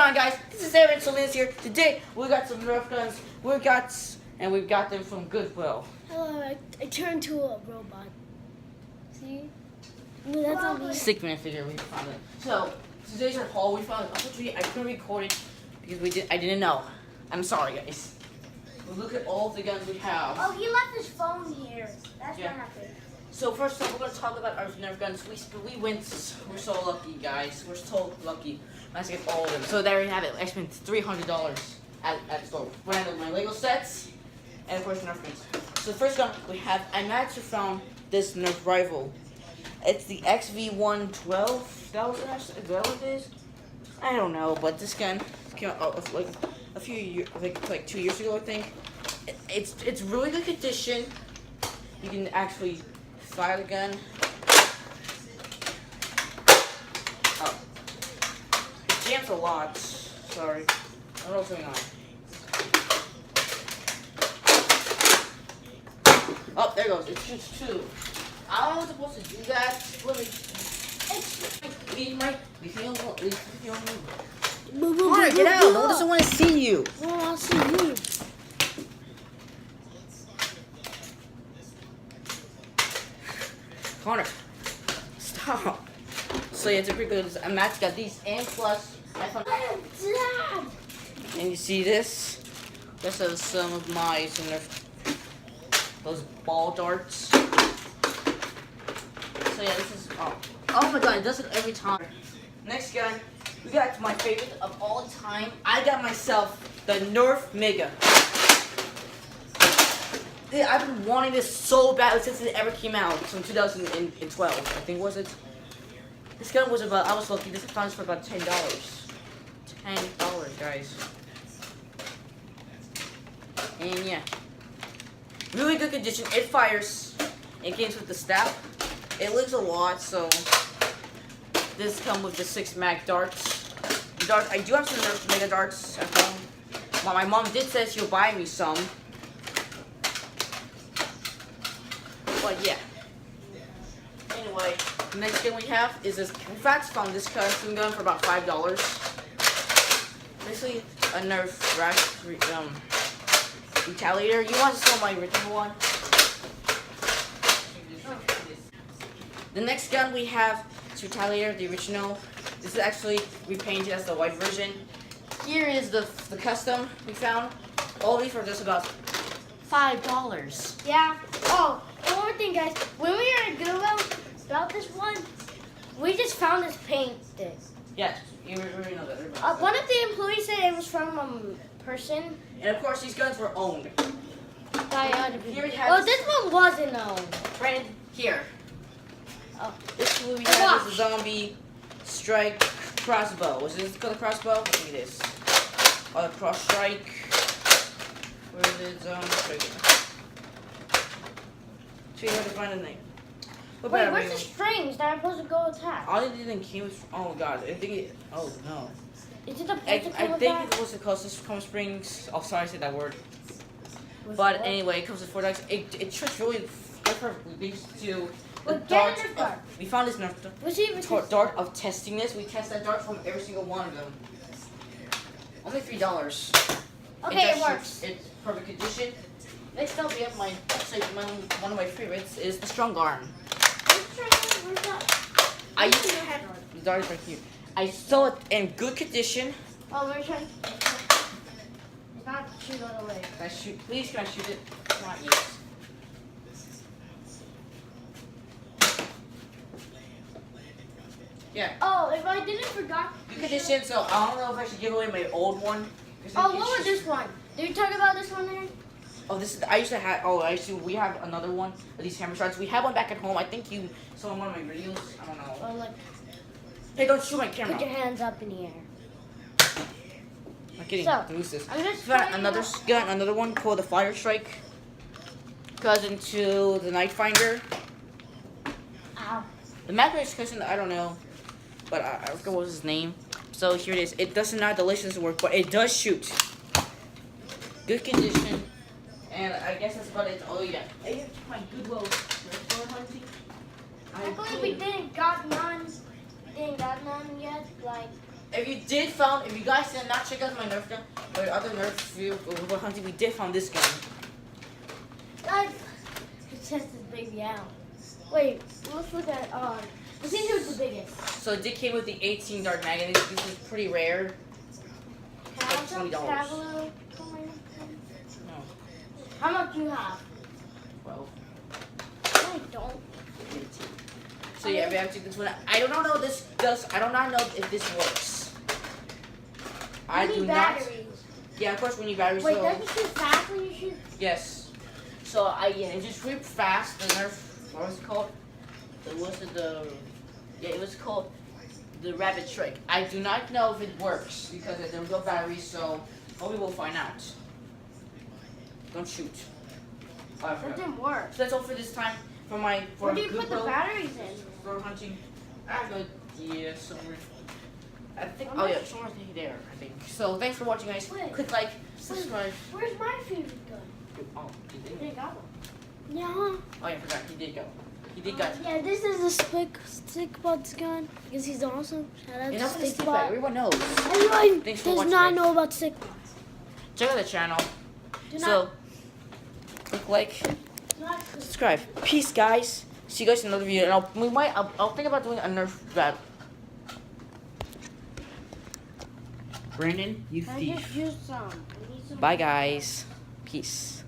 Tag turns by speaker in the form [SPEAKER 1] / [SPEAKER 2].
[SPEAKER 1] on, guys? This is Aaron Salinas here. Today we got some Nerf guns. We got them from Goodwell.
[SPEAKER 2] I turned to a robot. See? No, that's not me.
[SPEAKER 1] Stickman figure we found it. So today's our haul. We found it. Unfortunately, I couldn't record it because I didn't know. I'm sorry, guys. But look at all the guns we have.
[SPEAKER 2] Oh, he left his phone here. That's
[SPEAKER 1] Yeah.
[SPEAKER 2] what happened.
[SPEAKER 1] So first off, we're gonna talk about our Nerf guns. We went. We're so lucky, guys. We're so lucky. Let's get all of them. So there you have it. I spent $300 at the store. When I had my Lego sets and of course Nerf guns. So the first gun we have, I managed to found this Nerf rifle. It's the XV112. That was actually, is that what it is? I don't know, but this gun came out like a few years, like 2 years ago, I think. It's really good condition. You can actually fire the gun. Oh, it jams a lot. Sorry, I don't know what's going on. Oh, there it goes. It shoots two. I don't know what's supposed to do that. Let me. Connor, get out! No one doesn't want to see you.
[SPEAKER 2] No one wants to see you.
[SPEAKER 1] Connor, stop. So yeah, it's a pretty good. Matt's got these, and plus I found.
[SPEAKER 2] Dad!
[SPEAKER 1] And you see this? This is some of my those ball darts. So yeah, this is oh my god, it does it every time. Next gun, we got my favorite of all time. I got myself the Nerf Mega. Yeah, I've been wanting this so bad since it ever came out. So in 2012, I think was it. This gun was about, I was lucky, this found for about $10. $10, guys. And yeah. Really good condition. It fires. It comes with the staff. It lives a lot, so this comes with the 6 mag darts. The darts, I do have some Nerf Mega darts at home. Well, my mom did say she'll buy me some. But yeah. Anyway, the next gun we have is this. In fact, found this custom gun for about $5. Basically, a Nerf retaliator. You want to sell my original one? The next gun we have is Retaliator, the original. This is actually repainted as the white version. Here is the custom we found. All these were just about $5.
[SPEAKER 2] Yeah. Oh, one more thing, guys. When we were at Goodwell about this one, we just found this painted.
[SPEAKER 1] Yes, you already know that.
[SPEAKER 2] One of the employees said it was from a person.
[SPEAKER 1] And of course, these guns were owned.
[SPEAKER 2] By other people.
[SPEAKER 1] Here we have
[SPEAKER 2] Well, this one wasn't owned.
[SPEAKER 1] right here.
[SPEAKER 2] Oh.
[SPEAKER 1] This one we have is a zombie strike crossbow. Was this called a crossbow? I think it is. Or a cross strike. Where is it? Zombie strike. See where to find the name.
[SPEAKER 2] Wait, where's the strings that are supposed to go attack?
[SPEAKER 1] All it didn't came with. Oh my god! I think it. Oh no.
[SPEAKER 2] Is it the
[SPEAKER 1] I
[SPEAKER 2] physical
[SPEAKER 1] think
[SPEAKER 2] attack?
[SPEAKER 1] it was the closest come springs. Oh, sorry, I said that word. But anyway, it comes with $4. It should really perfectly to the
[SPEAKER 2] Well,
[SPEAKER 1] dart.
[SPEAKER 2] get a Nerf dart.
[SPEAKER 1] We found this Nerf dart of testing this. We test that dart from every single one of them. Only $3.
[SPEAKER 2] Okay, it works.
[SPEAKER 1] It's perfect condition. Next up, we have one of my favorites is the strong arm. I used to have the dart is right here. I saw it in good condition.
[SPEAKER 2] Oh, we're trying. It's not shoot all the way.
[SPEAKER 1] Can I shoot? Please, can I shoot it? Come on, yes. Yeah.
[SPEAKER 2] Oh, if I didn't forgot.
[SPEAKER 1] Good condition, so I don't know if I should give away my old one.
[SPEAKER 2] Oh, what was this one? Did you talk about this one there?
[SPEAKER 1] Oh, this is. I used to have. We have another one of these hammer shots. We have one back at home. I think you saw in one of my videos. I don't know.
[SPEAKER 2] Oh, like.
[SPEAKER 1] Hey, don't shoot my camera.
[SPEAKER 2] Put your hands up in the air.
[SPEAKER 1] I'm kidding.
[SPEAKER 2] So,
[SPEAKER 1] Lose this.
[SPEAKER 2] I'm just
[SPEAKER 1] Found another one called the Fire Strike. Cousin to the Night Finder.
[SPEAKER 2] Ow.
[SPEAKER 1] The Magnus cousin, I don't know, but I forgot what was his name. So here it is. It does not delicious work, but it does shoot. Good condition. And I guess that's about it. Oh yeah. I have my Goodwell restaurant hunting.
[SPEAKER 2] Actually, we didn't got none yet. Like
[SPEAKER 1] if you guys did not check out my Nerf gun or other Nerf video we're hunting, we did find this gun.
[SPEAKER 2] Guys, it's just as big now. Wait, let's look at I think it was the biggest.
[SPEAKER 1] So it did came with the 18 dart mag, and this is pretty rare.
[SPEAKER 2] Can I
[SPEAKER 1] Like
[SPEAKER 2] have some?
[SPEAKER 1] $20.
[SPEAKER 2] Can I have a little?
[SPEAKER 1] No,
[SPEAKER 2] How much do you have?
[SPEAKER 1] 12.
[SPEAKER 2] I don't.
[SPEAKER 1] 18. So yeah, we have to this one. I do not know this does. I do not know if this works. I
[SPEAKER 2] We
[SPEAKER 1] do
[SPEAKER 2] need
[SPEAKER 1] not.
[SPEAKER 2] batteries.
[SPEAKER 1] Yeah, of course we need batteries.
[SPEAKER 2] Wait,
[SPEAKER 1] so
[SPEAKER 2] does it shoot fast when you shoot?
[SPEAKER 1] yes. So it just ripped fast. The Nerf. What was it called? It was called the rabbit trick. I do not know if it works because there was no batteries. So hopefully we'll find out. Don't shoot. Oh, I
[SPEAKER 2] That
[SPEAKER 1] forgot.
[SPEAKER 2] didn't work.
[SPEAKER 1] So that's all for this time. For
[SPEAKER 2] Where do you put the
[SPEAKER 1] Goodwell
[SPEAKER 2] batteries in?
[SPEAKER 1] for hunting. I have no idea somewhere. I think.
[SPEAKER 2] I'm
[SPEAKER 1] Oh
[SPEAKER 2] not-
[SPEAKER 1] yeah, somewhere there. I think. So thanks for watching, guys.
[SPEAKER 2] Wait.
[SPEAKER 1] Click like, subscribe.
[SPEAKER 2] Where's my favorite gun?
[SPEAKER 1] Oh, he
[SPEAKER 2] I
[SPEAKER 1] did.
[SPEAKER 2] didn't got one. Yeah.
[SPEAKER 1] Oh yeah, I forgot. He did go. He did go.
[SPEAKER 2] Yeah, this is a stick butt's gun because he's awesome. Shout out to
[SPEAKER 1] Enough of the
[SPEAKER 2] stick
[SPEAKER 1] stick bag.
[SPEAKER 2] butt.
[SPEAKER 1] Everyone knows.
[SPEAKER 2] Everyone
[SPEAKER 1] Thanks for
[SPEAKER 2] does
[SPEAKER 1] watching,
[SPEAKER 2] not
[SPEAKER 1] guys.
[SPEAKER 2] know about stick butts.
[SPEAKER 1] Check out the channel.
[SPEAKER 2] Do
[SPEAKER 1] So, click like,
[SPEAKER 2] not
[SPEAKER 1] subscribe. Peace, guys. See you guys in another video. And I'll think about doing a Nerf battle. Brandon, you
[SPEAKER 2] I
[SPEAKER 1] thief.
[SPEAKER 2] just used some. I need some.
[SPEAKER 1] Bye, guys. Peace.